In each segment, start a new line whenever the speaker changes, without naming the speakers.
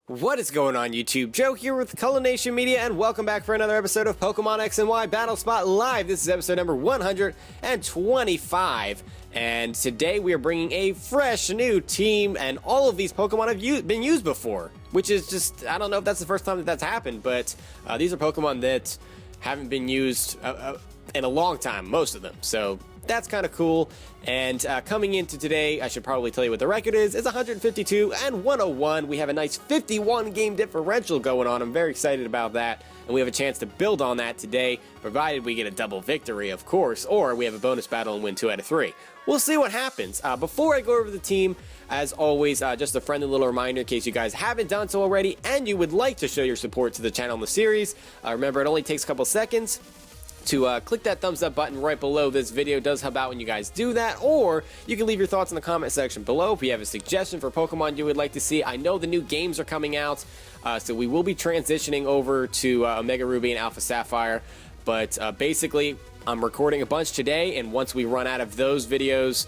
What is going on, YouTube? Joe here with Culination Media, and welcome back for another episode of Pokemon X and Y Battle Spot Live. This is episode number 125, and today we are bringing a fresh new team, and all of these Pokemon have been used before, which is just, I don't know if that's the first time that that's happened, but these are Pokemon that haven't been used in a long time, most of them, so that's kind of cool. And coming into today, I should probably tell you what the record is. It's 152 and 101. We have a nice 51 game differential going on. I'm very excited about that. And we have a chance to build on that today, provided we get a double victory, of course, or we have a bonus battle and win 2 out of 3. We'll see what happens. Before I go over the team, as always, just a friendly little reminder in case you guys haven't done so already and you would like to show your support to the channel and the series. Remember, it only takes a couple seconds to click that thumbs up button right below this video. It does help out when you guys do that, or you can leave your thoughts in the comment section below if you have a suggestion for Pokemon you would like to see. I know the new games are coming out, so we will be transitioning over to Omega Ruby and Alpha Sapphire, but basically I'm recording a bunch today, and once we run out of those videos,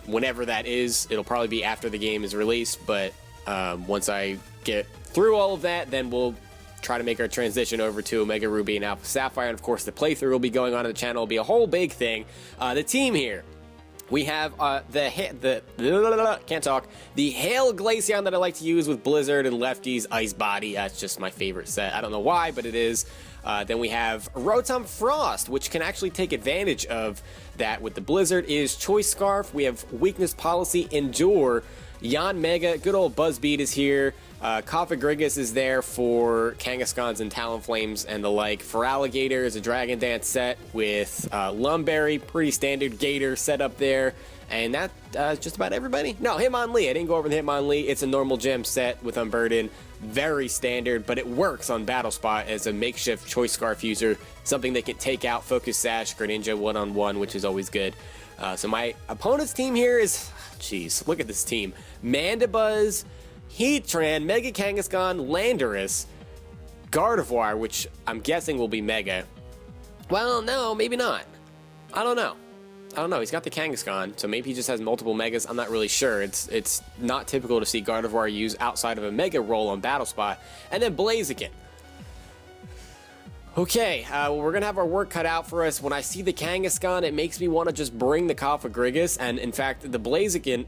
whenever that is, it'll probably be after the game is released, but once I get through all of that, then we'll try to make our transition over to Omega Ruby and Alpha Sapphire, and of course the playthrough will be going on the channel. It'll be a whole big thing. The team here, we have the Hail Glaceon that I like to use with Blizzard and Lefty's Ice Body. That's just my favorite set. I don't know why, but it is. Then we have Rotom Frost, which can actually take advantage of that with the Blizzard, is Choice Scarf. We have Weakness Policy, Endure, Yon Mega, good old Buzzbeat is here. Cofagrigus is there for Kangaskhan's and Talonflames and the like. For Alligator is a Dragon Dance set with Lumberry, pretty standard Gator set up there. And that's just about everybody. No, Hitmonlee, I didn't go over the Hitmonlee. It's a normal gem set with Unburden. Very standard, but it works on Battle Spot as a makeshift Choice Scarf user. Something that can take out Focus Sash, Greninja one-on-one, which is always good. So my opponent's team here is, jeez, look at this team. Mandibuzz, Heatran, Mega Kangaskhan, Landorus, Gardevoir, which I'm guessing will be Mega. Well, no, maybe not. I don't know. He's got the Kangaskhan, so maybe he just has multiple Megas. I'm not really sure. It's not typical to see Gardevoir use outside of a Mega role on Battle Spot. And then Blaziken. Okay, well, we're going to have our work cut out for us. When I see the Kangaskhan, it makes me want to just bring the Cofagrigus. And in fact, the Blaziken...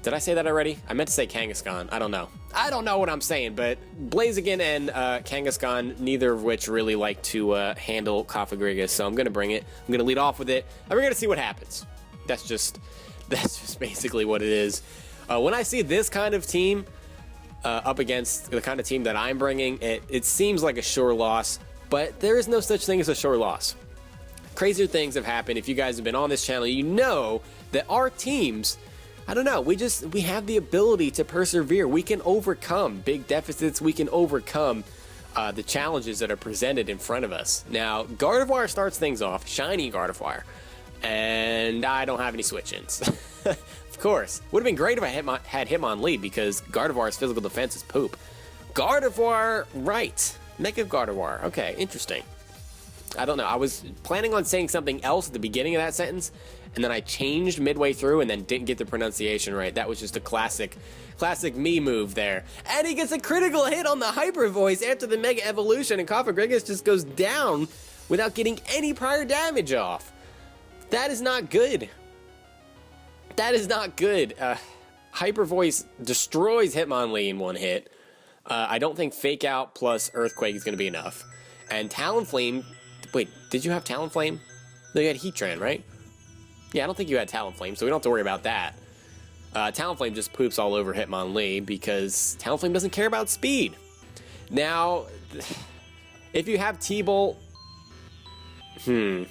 did I say that already? I meant to say Kangaskhan. I don't know. I don't know what I'm saying, but Blaziken and Kangaskhan, neither of which really like to handle Cofagrigus, so I'm going to bring it. I'm going to lead off with it, and we're going to see what happens. That's just basically what it is. When I see this kind of team up against the kind of team that I'm bringing, it seems like a sure loss, but there is no such thing as a sure loss. Crazier things have happened. If you guys have been on this channel, you know that our teams... I don't know, we have the ability to persevere. We can overcome big deficits. We can overcome the challenges that are presented in front of us. Now, Gardevoir starts things off, shiny Gardevoir, and I don't have any switch-ins. Of course. Would have been great if I had Hitmonlee, because Gardevoir's physical defense is poop. Gardevoir, right. Mega Gardevoir. Okay, interesting. I don't know. I was planning on saying something else at the beginning of that sentence, and then I changed midway through and then didn't get the pronunciation right. That was just a classic me move there. And he gets a critical hit on the Hyper Voice after the Mega Evolution, and Cofagrigus just goes down without getting any prior damage off. That is not good. That is not good. Hyper Voice destroys Hitmonlee in one hit. I don't think Fake Out plus Earthquake is going to be enough. And Talonflame... Wait, did you have Talonflame? No, you had Heatran, right? Yeah, I don't think you had Talonflame, so we don't have to worry about that. Talonflame just poops all over Hitmonlee because Talonflame doesn't care about speed. Now, if you have T-Bolt... I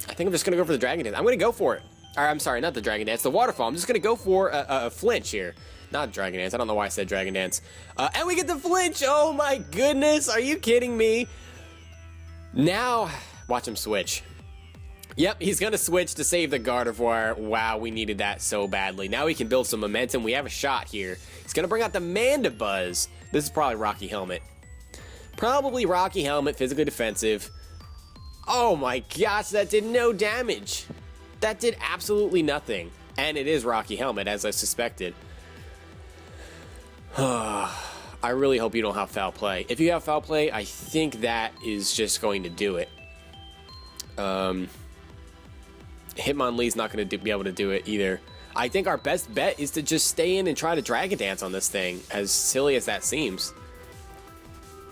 think I'm just going to go for the Dragon Dance. I'm going to go for it. I'm sorry, not the Dragon Dance, the Waterfall. I'm just going to go for a flinch here. Not Dragon Dance. I don't know why I said Dragon Dance. And we get the flinch! Oh my goodness! Are you kidding me? Now, watch him switch. Yep, he's going to switch to save the Gardevoir. Wow, we needed that so badly. Now we can build some momentum. We have a shot here. He's going to bring out the Mandibuzz. This is probably Rocky Helmet. Probably Rocky Helmet, physically defensive. Oh my gosh, that did no damage. That did absolutely nothing. And it is Rocky Helmet, as I suspected. I really hope you don't have foul play. If you have foul play, I think that is just going to do it. Hitmonlee's not going to be able to do it either. I think our best bet is to just stay in and try to Dragon Dance on this thing, as silly as that seems.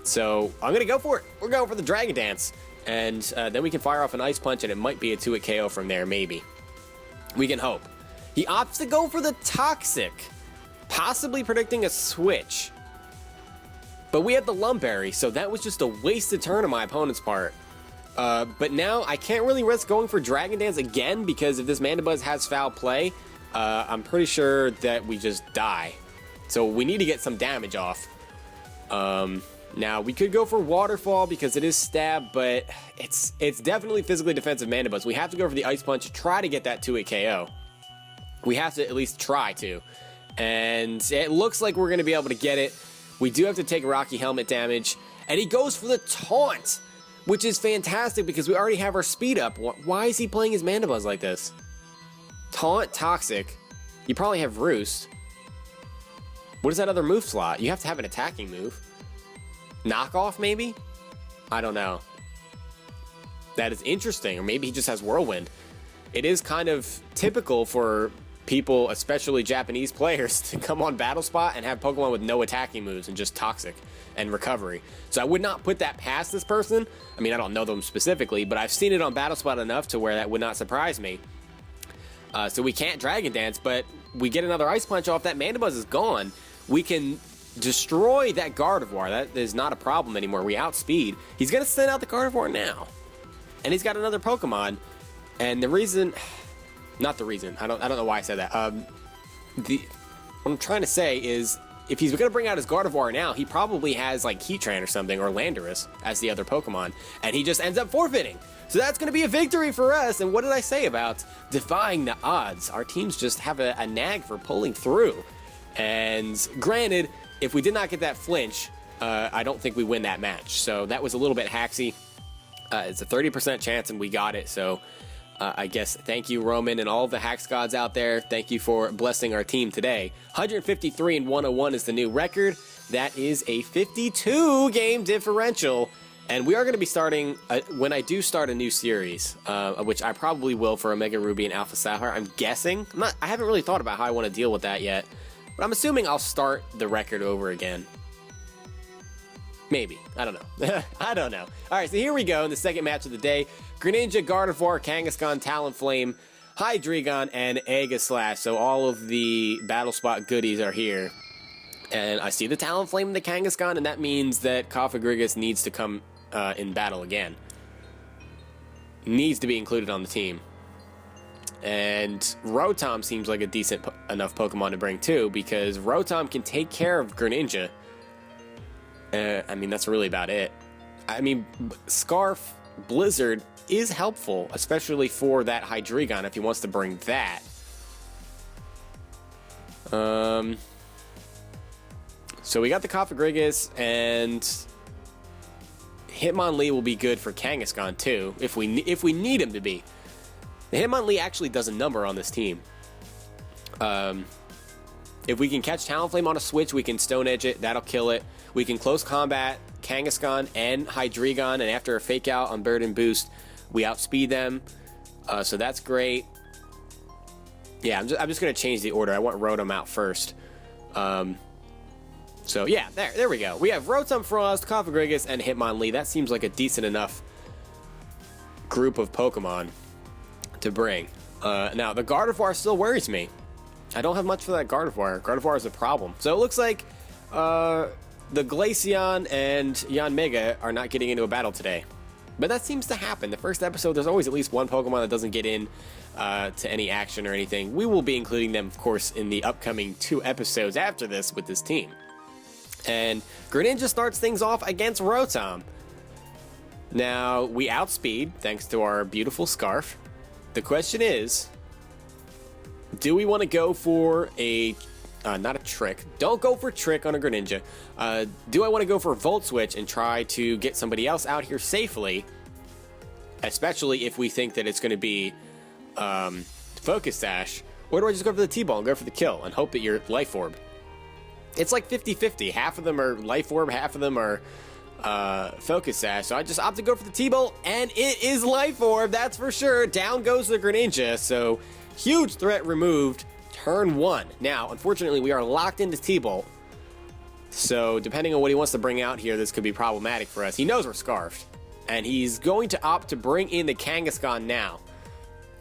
So I'm going to go for it. We're going for the Dragon Dance. And then we can fire off an Ice Punch, and it might be a 2-hit KO from there, maybe. We can hope. He opts to go for the Toxic, possibly predicting a switch. But we had the Lumberry, so that was just a wasted turn on my opponent's part. But now I can't really risk going for Dragon Dance again, because if this Mandibuzz has foul play, I'm pretty sure that we just die. So we need to get some damage off. Now we could go for Waterfall because it is stab, but it's definitely physically defensive Mandibuzz. We have to go for the Ice Punch to try to get that 2-hit KO. We have to at least try to. And it looks like we're going to be able to get it. We do have to take Rocky Helmet damage. And he goes for the Taunt, which is fantastic because we already have our speed up. Why is he playing his Mandibuzz like this? Taunt, Toxic. You probably have Roost. What is that other move slot? You have to have an attacking move. Knockoff, maybe? I don't know. That is interesting. Or maybe he just has Whirlwind. It is kind of typical for people, especially Japanese players, to come on Battle Spot and have Pokemon with no attacking moves and just Toxic and Recovery. So I would not put that past this person. I mean, I don't know them specifically, but I've seen it on Battle Spot enough to where that would not surprise me. So we can't Dragon Dance, but we get another Ice Punch off. That Mandibuzz is gone. We can destroy that Gardevoir. That is not a problem anymore. We outspeed. He's going to send out the Gardevoir now. And he's got another Pokemon. And the reason... Not the reason. I don't know why I said that. What I'm trying to say is, if he's going to bring out his Gardevoir now, he probably has like Heatran or something, or Landorus as the other Pokemon. And he just ends up forfeiting. So that's going to be a victory for us. And what did I say about defying the odds? Our teams just have a nag for pulling through. And granted, if we did not get that flinch, I don't think we win that match. So that was a little bit hacksy. It's a 30% chance and we got it. So I guess thank you, Roman, and all the Hacks gods out there. Thank you for blessing our team today. 153 and 101 is the new record. That is a 52 game differential. And we are going to be starting, when I do start a new series, which I probably will for Omega Ruby and Alpha Sapphire, I'm guessing. I haven't really thought about how I want to deal with that yet. But I'm assuming I'll start the record over again. Maybe. I don't know. I don't know. All right, so here we go in the second match of the day. Greninja, Gardevoir, Kangaskhan, Talonflame, Hydreigon, and Aegislash. So all of the Battle Spot goodies are here. And I see the Talonflame and the Kangaskhan, and that means that Cofagrigus needs to come in battle again. Needs to be included on the team. And Rotom seems like a decent enough Pokemon to bring too, because Rotom can take care of Greninja. I mean, that's really about it. I mean, Scarf Blizzard is helpful, especially for that Hydreigon if he wants to bring that. So we got the Cofagrigus, and Hitmonlee will be good for Kangaskhan too, if we need him to be. The Hitmonlee actually does a number on this team. If we can catch Talonflame on a switch, we can Stone Edge it. That'll kill it. We can close combat Kangaskhan and Hydreigon, and after a Fake Out on Bird and Boost, we outspeed them. So that's great. Yeah, I'm just going to change the order. I want Rotom out first. So yeah, there we go. We have Rotom, Frost, Cofagrigus, and Hitmonlee. That seems like a decent enough group of Pokemon to bring. Now, the Gardevoir still worries me. I don't have much for that Gardevoir. Gardevoir is a problem. So it looks like the Glaceon and Yanmega are not getting into a battle today. But that seems to happen. The first episode, there's always at least one Pokemon that doesn't get in to any action or anything. We will be including them, of course, in the upcoming 2 episodes after this with this team. And Greninja starts things off against Rotom. Now, we outspeed, thanks to our beautiful Scarf. The question is, do we want to go for a... not a Trick. Don't go for Trick on a Greninja. Do I want to go for Volt Switch and try to get somebody else out here safely? Especially if we think that it's going to be Focus Sash. Or do I just go for the T-Ball and go for the kill and hope that you're Life Orb? It's like 50-50. Half of them are Life Orb, half of them are Focus Sash. So I just opted to go for the T-Bolt, and it is Life Orb, that's for sure. Down goes the Greninja, so huge threat removed. Turn 1. Now, unfortunately, we are locked into T-Bolt. So depending on what he wants to bring out here, this could be problematic for us. He knows we're Scarfed, and he's going to opt to bring in the Kangaskhan now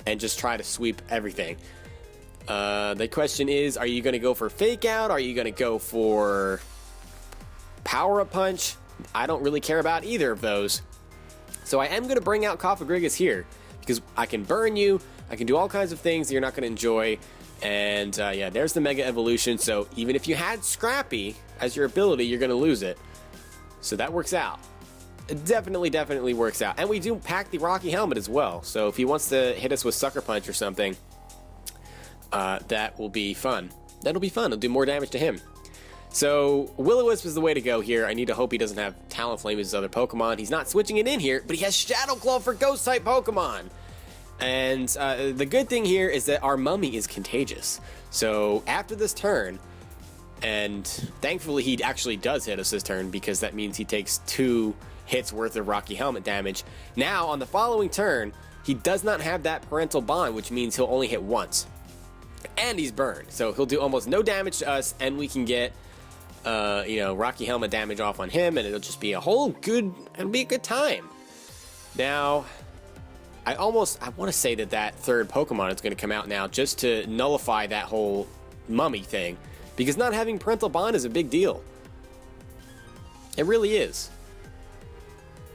and just try to sweep everything. The question is, are you going to go for Fake Out? Are you going to go for Power Up Punch? I don't really care about either of those. So I am going to bring out Cofagrigus here because I can burn you. I can do all kinds of things that you're not going to enjoy. And yeah, there's the Mega Evolution. So even if you had Scrappy as your ability, you're going to lose it. So that works out. It definitely works out. And we do pack the Rocky Helmet as well. So if he wants to hit us with Sucker Punch or something, that will be fun. That'll be fun. It'll do more damage to him. So Will-O-Wisp is the way to go here. I need to hope he doesn't have Talonflame as his other Pokemon. He's not switching it in here, but he has Shadow Claw for Ghost-type Pokemon. And the good thing here is that our Mummy is contagious. So after this turn, and thankfully he actually does hit us this turn because that means he takes 2 hits worth of Rocky Helmet damage. Now on the following turn, he does not have that Parental Bond, which means he'll only hit once. And he's burned, so he'll do almost no damage to us, and we can get, you know, Rocky Helmet damage off on him, and it'll just be it'll be a good time. Now, I want to say that third Pokemon is going to come out now just to nullify that whole Mummy thing, because not having Parental Bond is a big deal. It really is.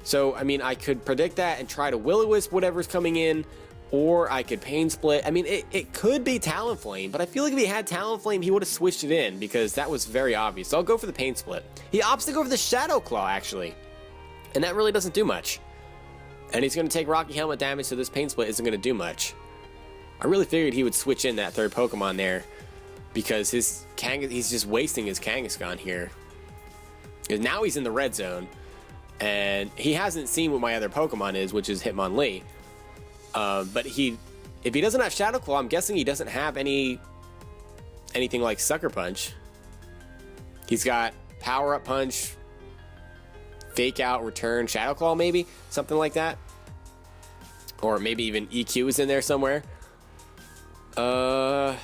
So, I mean, I could predict that and try to Will-O-Wisp whatever's coming in, or I could Pain Split. I mean, it could be Talonflame, but I feel like if he had Talonflame, he would have switched it in because that was very obvious. So I'll go for the Pain Split. He opts to go for the Shadow Claw, actually, and that really doesn't do much. And he's going to take Rocky Helmet damage, so this Pain Split isn't going to do much. I really figured he would switch in that third Pokemon there because he's just wasting his Kangaskhan here. Because now he's in the red zone, and he hasn't seen what my other Pokemon is, which is Hitmonlee. But if he doesn't have Shadow Claw, I'm guessing he doesn't have anything like Sucker Punch. He's got Power Up Punch, Fake Out, Return, Shadow Claw, maybe something like that, or maybe even EQ is in there somewhere. This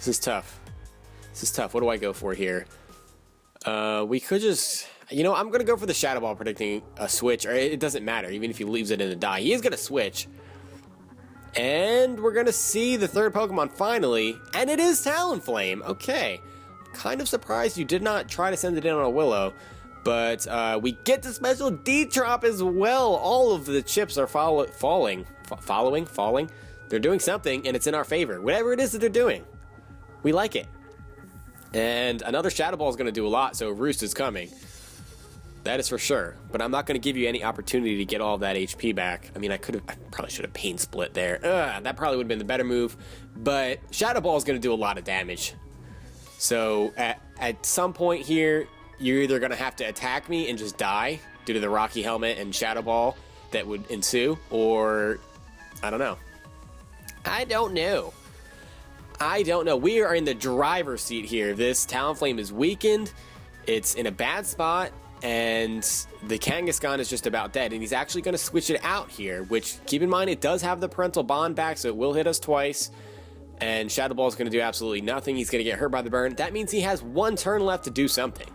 is tough. What do I go for here? We could just, you know, I'm gonna go for the Shadow Ball, predicting a switch, or it doesn't matter, even if he leaves it in the die, he is gonna switch. And we're gonna see the third Pokemon finally, and it is Talonflame. Okay, kind of surprised you did not try to send it in on a Willow, but we get the special D-Trop as well. All of the chips are falling. They're doing something, and it's in our favor. Whatever it is that they're doing, we like it. And another Shadow Ball is going to do a lot, so Roost is coming. That is for sure. But I'm not going to give you any opportunity to get all of that HP back. I mean, I probably should have Pain Split there. That probably would have been the better move. But Shadow Ball is going to do a lot of damage. So at some point here, you're either going to have to attack me and just die due to the Rocky Helmet and Shadow Ball that would ensue, or I don't know. I don't know. We are in the driver's seat here. This Talonflame is weakened. It's in a bad spot, and the Kangaskhan is just about dead, and he's actually going to switch it out here, which, keep in mind, it does have the Parental Bond back, so it will hit us twice, and Shadow Ball is going to do absolutely nothing. He's going to get hurt by the burn. That means he has 1 turn left to do something.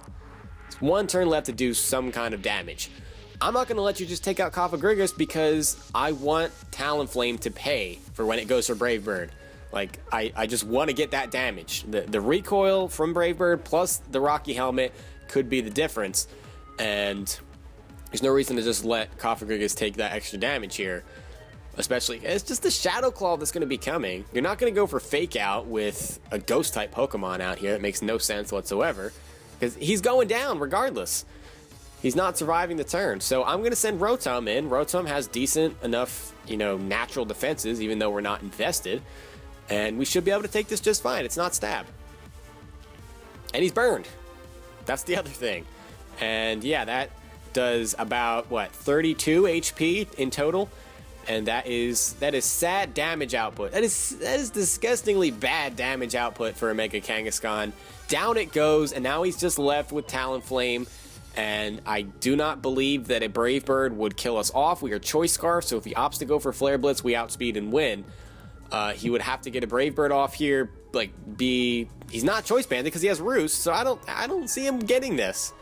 It's 1 turn left to do some kind of damage. I'm not going to let you just take out Cofagrigus because I want Talonflame to pay for when it goes for Brave Bird. Like, I just want to get that damage. The recoil from Brave Bird plus the Rocky Helmet could be the difference. And there's no reason to just let Cofagrigus take that extra damage here. Especially, it's just the Shadow Claw that's going to be coming. You're not going to go for Fake Out with a Ghost-type Pokemon out here. It makes no sense whatsoever. Because he's going down regardless. He's not surviving the turn. So I'm going to send Rotom in. Rotom has decent enough, you know, natural defenses, even though we're not invested. And we should be able to take this just fine. It's not stab. And he's burned. That's the other thing. And yeah, that does about, what, 32 HP in total. And that is sad damage output. That is disgustingly bad damage output for a Mega Kangaskhan. Down it goes, and now he's just left with Talonflame. And I do not believe that a Brave Bird would kill us off. We are Choice Scarf, so if he opts to go for Flare Blitz, we outspeed and win. He would have to get a Brave Bird off here, he's not Choice Banded because he has Roost, so I don't see him getting this.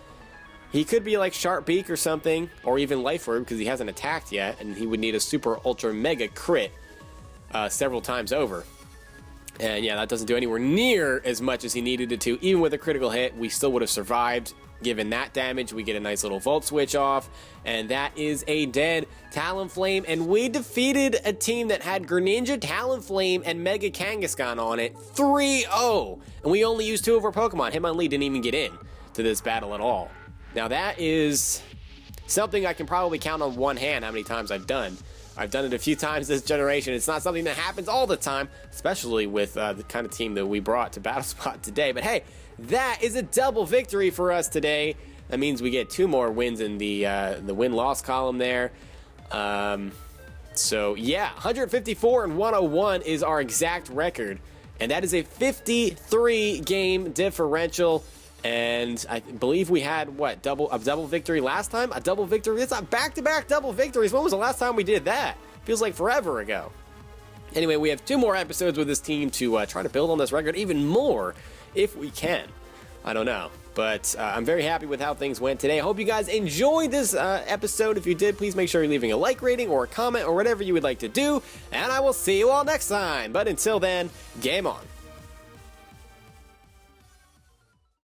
He could be like Sharp Beak or something, or even Life Orb because he hasn't attacked yet, and he would need a Super Ultra Mega Crit several times over. And yeah, that doesn't do anywhere near as much as he needed it to. Even with a critical hit, we still would have survived. Given that damage, we get a nice little Volt Switch off, and that is a dead Talonflame, and we defeated a team that had Greninja, Talonflame, and Mega Kangaskhan on it 3-0, and we only used 2 of our Pokemon. Hitmonlee didn't even get in to this battle at all. Now that is something I can probably count on one hand how many times I've done. I've done it a few times this generation. It's not something that happens all the time, especially with the kind of team that we brought to Battle Spot today. But hey, that is a double victory for us today. That means we get 2 more wins in the win-loss column there. So yeah, 154 and 101 is our exact record, and that is a 53 game differential. And I believe we had a double victory last time. A double victory. It's not back-to-back double victories. When was the last time we did that? Feels like forever ago. Anyway, we have 2 more episodes with this team to try to build on this record even more if we can. I don't know, but I'm very happy with how things went today. I hope you guys enjoyed this episode. If you did, please make sure you're leaving a like rating or a comment or whatever you would like to do, and I will see you all next time. But until then, game on.